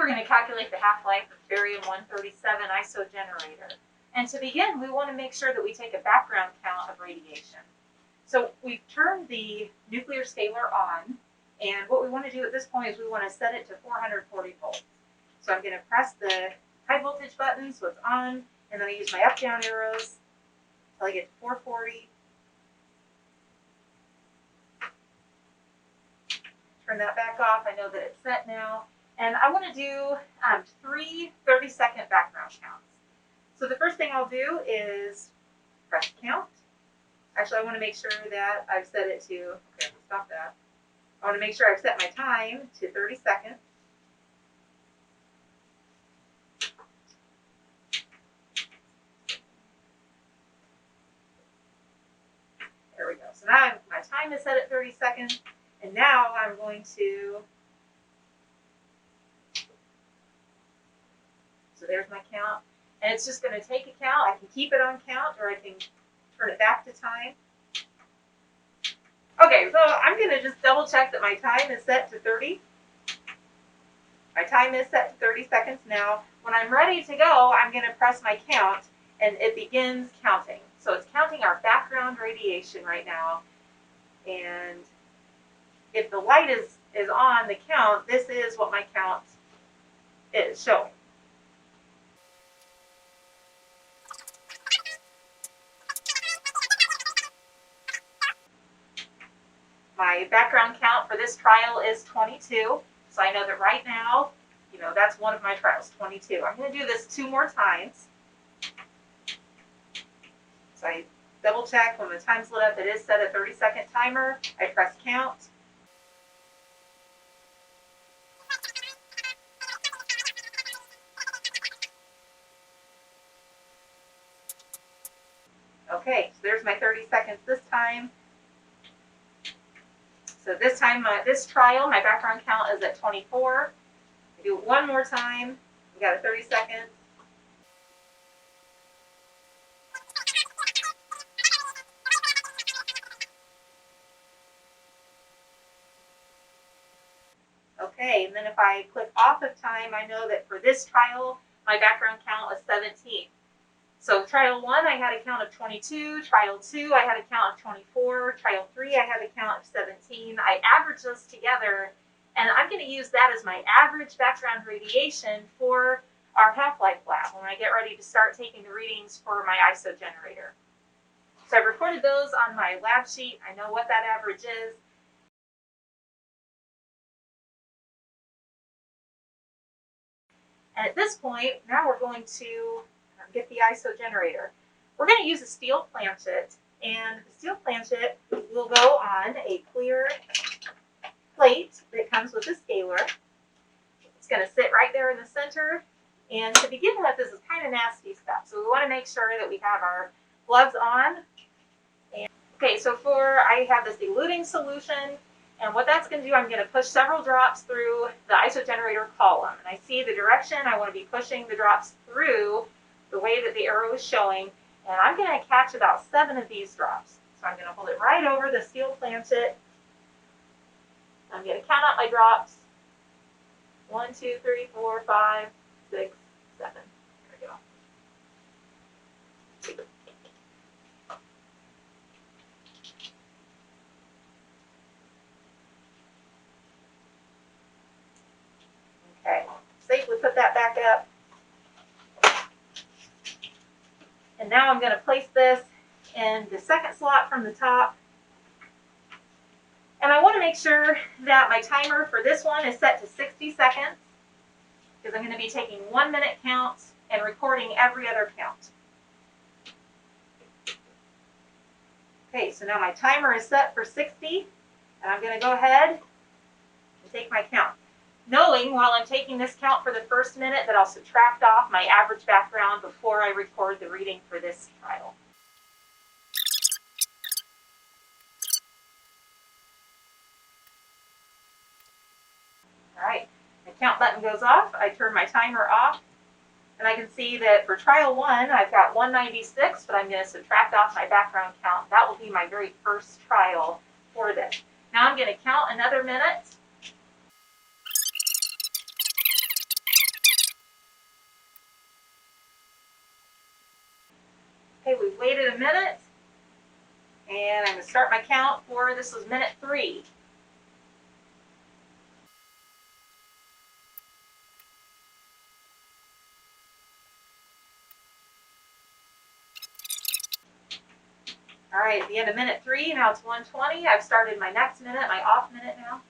we're going to calculate the half-life of barium-137 isogenerator. And to begin, we want to make sure that we take a background count of radiation. So we've turned the nuclear scaler on, and what we want to do at this point is we want to set it to 440 volts. So I'm going to press the high voltage button so it's on, and then I use my up-down arrows until I get to 440. Turn that back off. I know that it's set now. And I want to do 3 30-second background counts. So the first thing I'll do is press count. Actually, I want to make sure that I've set it to, okay, stop that. I want to make sure I've set my time to 30 seconds. There we go. So now my time is set at 30 seconds. And now I'm going to, so there's my count. And it's just going to take a count. I can keep it on count, or I can turn it back to time. Okay, so I'm going to just double check that my time is set to 30. My time is set to 30 seconds now. When I'm ready to go, I'm going to press my count, and it begins counting. So it's counting our background radiation right now. And if the light is on the count, this is what my count is showing. My background count for this trial is 22. So I know that right now, that's one of my trials, 22. I'm going to do this 2 more times. So I double check when the time's lit up. It is set a 30-second timer. I press count. Okay, so there's my 30 seconds this time. So this time, this trial, my background count is at 24. I do it one more time. We got a 30 seconds. Okay, and then if I click off of time, I know that for this trial, my background count is 17. So trial 1, I had a count of 22. Trial 2, I had a count of 24. Trial 3, I had a count of 17. I averaged those together, and I'm going to use that as my average background radiation for our half-life lab when I get ready to start taking the readings for my isogenerator. So I've recorded those on my lab sheet. I know what that average is. And at this point, now we're going to get the isogenerator. We're going to use a steel planchet, and the steel planchet will go on a clear plate that comes with a scaler. It's going to sit right there in the center, and to begin with, this is kind of nasty stuff, so we want to make sure that we have our gloves on. And, okay, so I have this eluting solution, and what that's going to do, I'm going to push several drops through the isogenerator column, and I see the direction. I want to be pushing the drops through the way that the arrow is showing, and I'm going to catch about 7 of these drops. So I'm going to hold it right over the steel planchet. I'm going to count out my drops. 1, 2, 3, 4, 5, 6, 7. There we go. Okay, safely put that back up. And now I'm going to place this in the second slot from the top. And I want to make sure that my timer for this one is set to 60 seconds because I'm going to be taking 1-minute counts and recording every other count. Okay, so now my timer is set for 60, and I'm going to go ahead and take my count. Knowing while I'm taking this count for the first minute that I'll subtract off my average background before I record the reading for this trial. All right, the count button goes off. I turn my timer off, and I can see that for trial 1, I've got 196, but I'm going to subtract off my background count. That will be my very first trial for this. Now I'm going to count another minute. Okay, we've waited a minute, and I'm going to start my count for, this was minute 3. All right, at the end of minute 3, now it's 1:20. I've started my next minute, my off minute now.